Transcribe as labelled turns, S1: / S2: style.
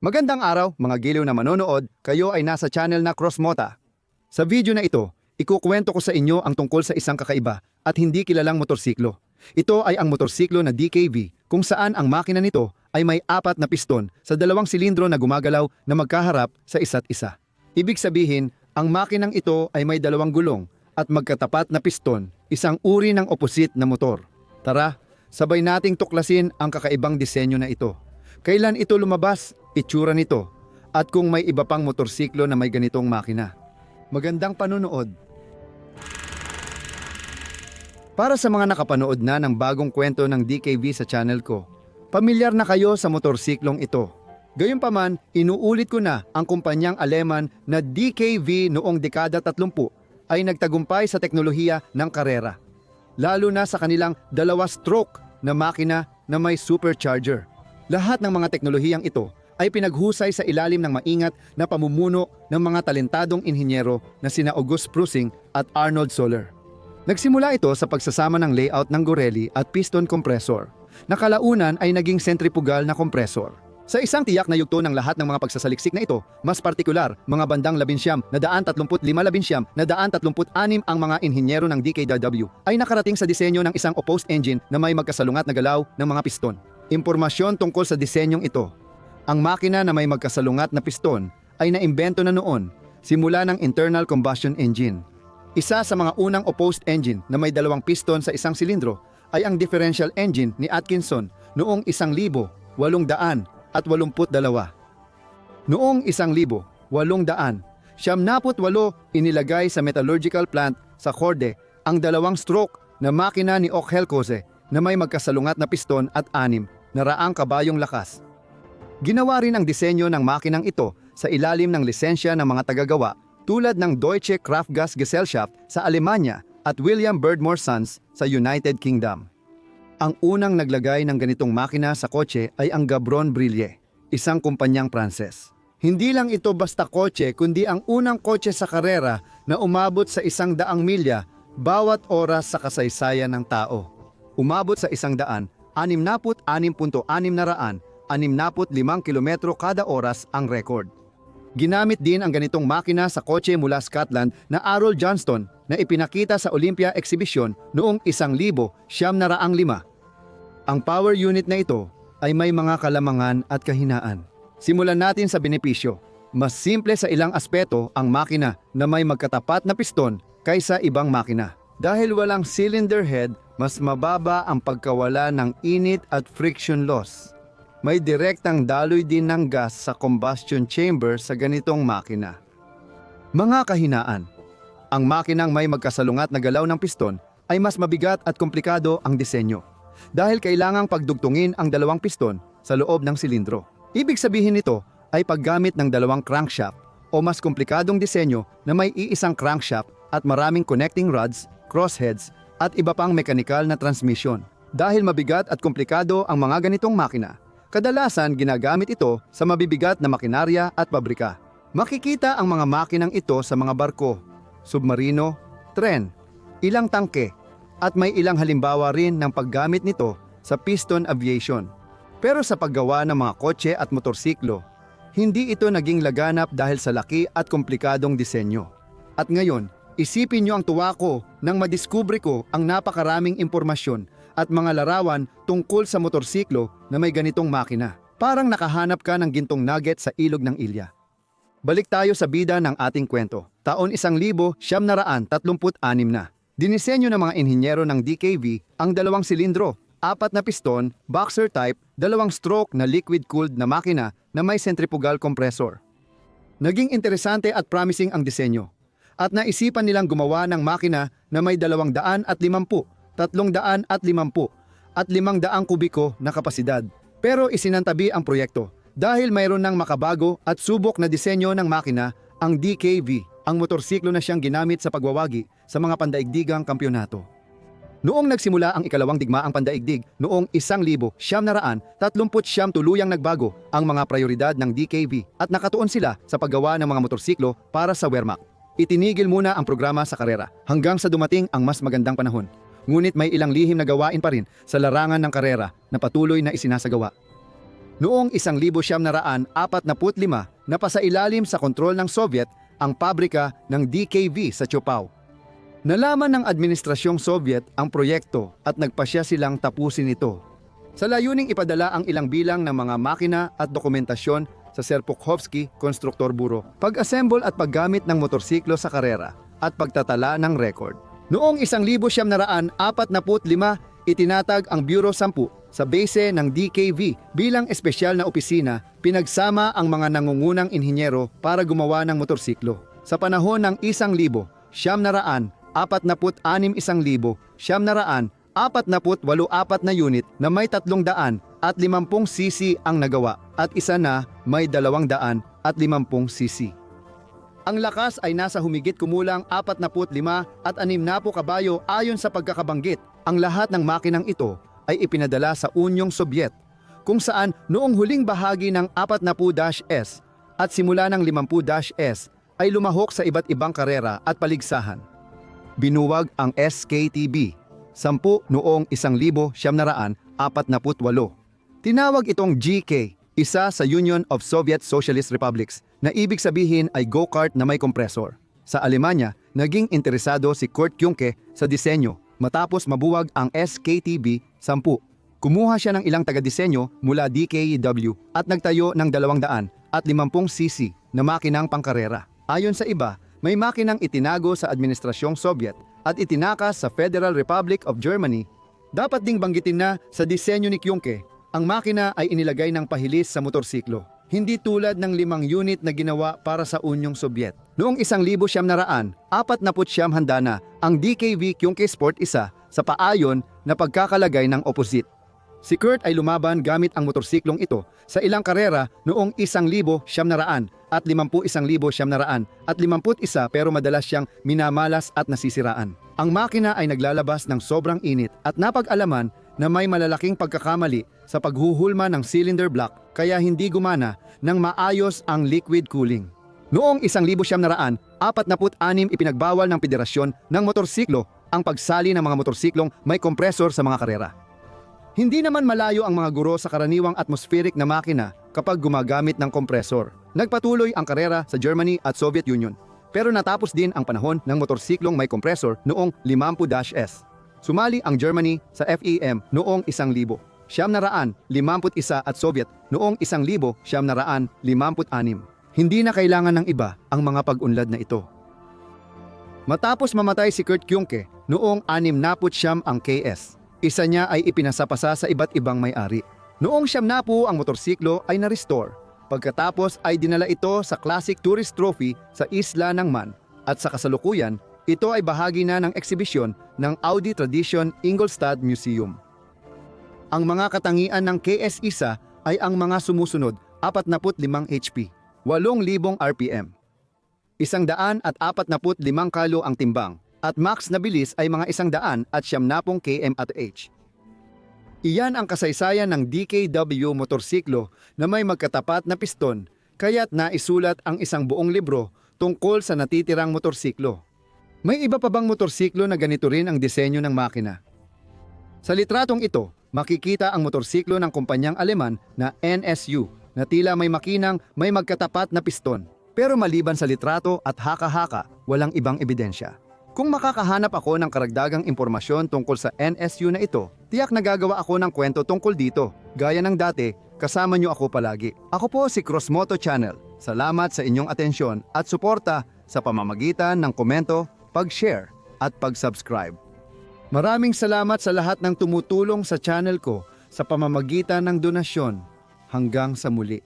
S1: Magandang araw mga giliw na manonood, kayo ay nasa channel na Crossmota. Sa video na ito, ikukwento ko sa inyo ang tungkol sa isang kakaiba at hindi kilalang motorsiklo. Ito ay ang motorsiklo na DKV kung saan ang makina nito ay may 4 na piston sa 2 silindro na gumagalaw na magkaharap sa isa't isa. Ibig sabihin, ang makinang ito ay may 2 gulong at magkatapat na piston, isang uri ng opposite na motor. Tara, sabay nating tuklasin ang kakaibang disenyo na ito. Kailan ito lumabas, itsura nito, at kung may iba pang motorsiklo na may ganitong makina. Magandang panunood. Para sa mga nakapanood na ng bagong kwento ng DKV sa channel ko, pamilyar na kayo sa motorsiklong ito. Gayunpaman, inuulit ko na ang kumpanyang Aleman na DKV noong dekada 30 ay nagtagumpay sa teknolohiya ng karera. Lalo na sa kanilang 2-stroke na makina na may supercharger. Lahat ng mga teknolohiyang ito ay pinaghusay sa ilalim ng maingat na pamumuno ng mga talentadong inhinyero na sina August Prusing at Arnold Soler. Nagsimula ito sa pagsasama ng layout ng Gorelli at piston compressor, na kalaunan ay naging centrifugal na kompresor. Sa isang tiyak na yugto ng lahat ng mga pagsasaliksik na ito, mas partikular, mga bandang 19, na 135-19, na 136 ang mga inhinyero ng DKW ay nakarating sa disenyo ng isang opposed engine na may magkasalungat na galaw ng mga piston. Impormasyon tungkol sa disenyong ito. Ang makina na may magkasalungat na piston ay naimbento na noon, simula ng internal combustion engine. Isa sa mga unang opposed engine na may 2 piston sa isang silindro ay ang differential engine ni Atkinson noong 1882. Noong 1888, inilagay sa metallurgical plant sa Corde ang 2-stroke na makina ni Okelkoze na may magkasalungat na piston at 6 na raang kabayong lakas. Ginawa rin ang disenyo ng makinang ito sa ilalim ng lisensya ng mga tagagawa tulad ng Deutsche Kraftgasgesellschaft sa Alemanya at William Birdmore Sons sa United Kingdom. Ang unang naglagay ng ganitong makina sa kotse ay ang Gabron Brillier, isang kumpanyang Pranses. Hindi lang ito basta kotse kundi ang unang kotse sa karera na umabot sa 100 milya bawat oras sa kasaysayan ng tao. Umabot sa 166.665 kilometro kada oras ang record. Ginamit din ang ganitong makina sa kotse mula Scotland na Arroll Johnston na ipinakita sa Olympia Exhibition noong 1905. Ang power unit na ito ay may mga kalamangan at kahinaan. Simulan natin sa benepisyo. Mas simple sa ilang aspeto ang makina na may magkatapat na piston kaysa ibang makina. Dahil walang cylinder head, mas mababa ang pagkawala ng init at friction loss. May direktang daloy din ng gas sa combustion chamber sa ganitong makina. Mga kahinaan. Ang makinang may magkasalungat na galaw ng piston ay mas mabigat at komplikado ang disenyo dahil kailangang pagdugtungin ang 2 piston sa loob ng silindro. Ibig sabihin nito ay paggamit ng 2 crankshaft o mas komplikadong disenyo na may iisang crankshaft at maraming connecting rods, crossheads at iba pang mekanikal na transmission. Dahil mabigat at komplikado ang mga ganitong makina, kadalasan ginagamit ito sa mabibigat na makinarya at pabrika. Makikita ang mga makinang ito sa mga barko, submarino, tren, ilang tangke, at may ilang halimbawa rin ng paggamit nito sa piston aviation. Pero sa paggawa ng mga kotse at motorsiklo, hindi ito naging laganap dahil sa laki at komplikadong disenyo. At ngayon, isipin niyo ang tuwa ko nang madiskubre ko ang napakaraming impormasyon at mga larawan tungkol sa motorsiklo na may ganitong makina. Parang nakahanap ka ng gintong nugget sa ilog ng Ilya. Balik tayo sa bida ng ating kwento. Taon 1936 na. Dinisenyo ng mga inhinyero ng DKV ang 2 silindro, 4 na piston, boxer type, 2-stroke na liquid-cooled na makina na may centrifugal compressor. Naging interesante at promising ang disenyo. At naisipan nilang gumawa ng makina na may 250, 350 at 500 kubiko na kapasidad. Pero isinantabi ang proyekto dahil mayroon ng makabago at subok na disenyo ng makina ang DKV, ang motorsiklo na siyang ginamit sa pagwawagi sa mga pandaigdigang kampyonato. Noong nagsimula ang ikalawang digmaang pandaigdig noong 1939, tuluyang nagbago ang mga prioridad ng DKV at nakatuon sila sa paggawa ng mga motorsiklo para sa Wehrmacht. Itinigil muna ang programa sa karera hanggang sa dumating ang mas magandang panahon. Ngunit may ilang lihim na gawain pa rin sa larangan ng karera na patuloy na isinasagawa. Noong 1945, napasailalim sa kontrol ng Soviet ang pabrika ng DKV sa Chopao. Nalaman ng administrasyong Soviet ang proyekto at nagpasya silang tapusin ito. Sa layuning ipadala ang ilang bilang ng mga makina at dokumentasyon sa Serpukhowsky Constructor Bureau, pag-assemble at paggamit ng motorsiklo sa karera at pagtatala ng record. Noong 1945, itinatag ang Bureau 10 sa base ng DKV bilang espesyal na opisina, pinagsama ang mga nangungunang inhinyero para gumawa ng motorsiklo. Sa panahon ng 1,946,1,948 na unit na may 350cc ang nagawa at isa na may 250cc. Ang lakas ay nasa humigit kumulang 45 at 60 kabayo ayon sa pagkakabanggit. Ang lahat ng makinang ito ay ipinadala sa Unyong Sobyet, kung saan noong huling bahagi ng 40-S at simula ng 50-S ay lumahok sa iba't ibang karera at paligsahan. Binuwag ang SKTB, 10 noong 1948. Tinawag itong GK, isa sa Union of Soviet Socialist Republics, na ibig sabihin ay go-kart na may kompresor. Sa Alemanya, naging interesado si Kurt Kuhnke sa disenyo. Matapos mabuwag ang SKTB 10, kumuha siya ng ilang taga-disenyo mula DKW at nagtayo ng 250cc na makinang pangkarera. Ayon sa iba, may makinang itinago sa administrasyong Soviet at itinakas sa Federal Republic of Germany. Dapat ding banggitin na sa disenyo ni Kuhnke, ang makina ay inilagay ng pahilis sa motorsiklo, hindi tulad ng 5 unit na ginawa para sa Unyong Sobyet. Noong 1949, handa na ang DKV Kuhnke Sport 1 sa paayon na pagkakalagay ng opposite. Si Kurt ay lumaban gamit ang motorsiklong ito sa ilang karera noong 1,900 at 51,900 at 51 pero madalas siyang minamalas at nasisiraan. Ang makina ay naglalabas ng sobrang init at napag-alaman na may malalaking pagkakamali sa paghuhulma ng cylinder block kaya hindi gumana ng maayos ang liquid cooling. Noong 1946, ipinagbawal ng Federasyon ng Motorsiklo ang pagsali ng mga motorsiklong may kompresor sa mga karera. Hindi naman malayo ang mga guro sa karaniwang atmospheric na makina kapag gumagamit ng kompresor. Nagpatuloy ang karera sa Germany at Soviet Union, pero natapos din ang panahon ng motorsiklong may kompresor noong 50-S. Sumali ang Germany sa FEM noong 1,951 at Soviet noong 1,956. Hindi na kailangan ng iba ang mga pag-unlad na ito. Matapos mamatay si Kurt Kuhnke noong 69 ang KS, isa niya ay ipinasapasa sa iba't ibang may-ari. Noong 70 ang motorsiklo ay na-restore. Pagkatapos ay dinala ito sa Classic Tourist Trophy sa Isla ng Man at sa kasalukuyan, ito ay bahagi na ng eksibisyon ng Audi Tradition Ingolstadt Museum. Ang mga katangian ng KS1 ay ang mga sumusunod: 45 HP, 8,000 RPM, 145 kilo ang timbang, at max na bilis ay mga 170 km/h. Iyan ang kasaysayan ng DKW motorsiklo na may magkatapat na piston, kaya't naisulat ang isang buong libro tungkol sa natitirang motorsiklo. May iba pa bang motorsiklo na ganito rin ang disenyo ng makina? Sa litratong ito, makikita ang motorsiklo ng kumpanyang Aleman na NSU na tila may makinang may magkatapat na piston. Pero maliban sa litrato at haka-haka, walang ibang ebidensya. Kung makakahanap ako ng karagdagang impormasyon tungkol sa NSU na ito, tiyak na gagawa ako ng kwento tungkol dito. Gaya ng dati, kasama niyo ako palagi. Ako po si Crossmoto Channel. Salamat sa inyong atensyon at suporta sa pamamagitan ng komento, pag-share at pag-subscribe. Maraming salamat sa lahat ng tumutulong sa channel ko sa pamamagitan ng donasyon. Hanggang sa muli.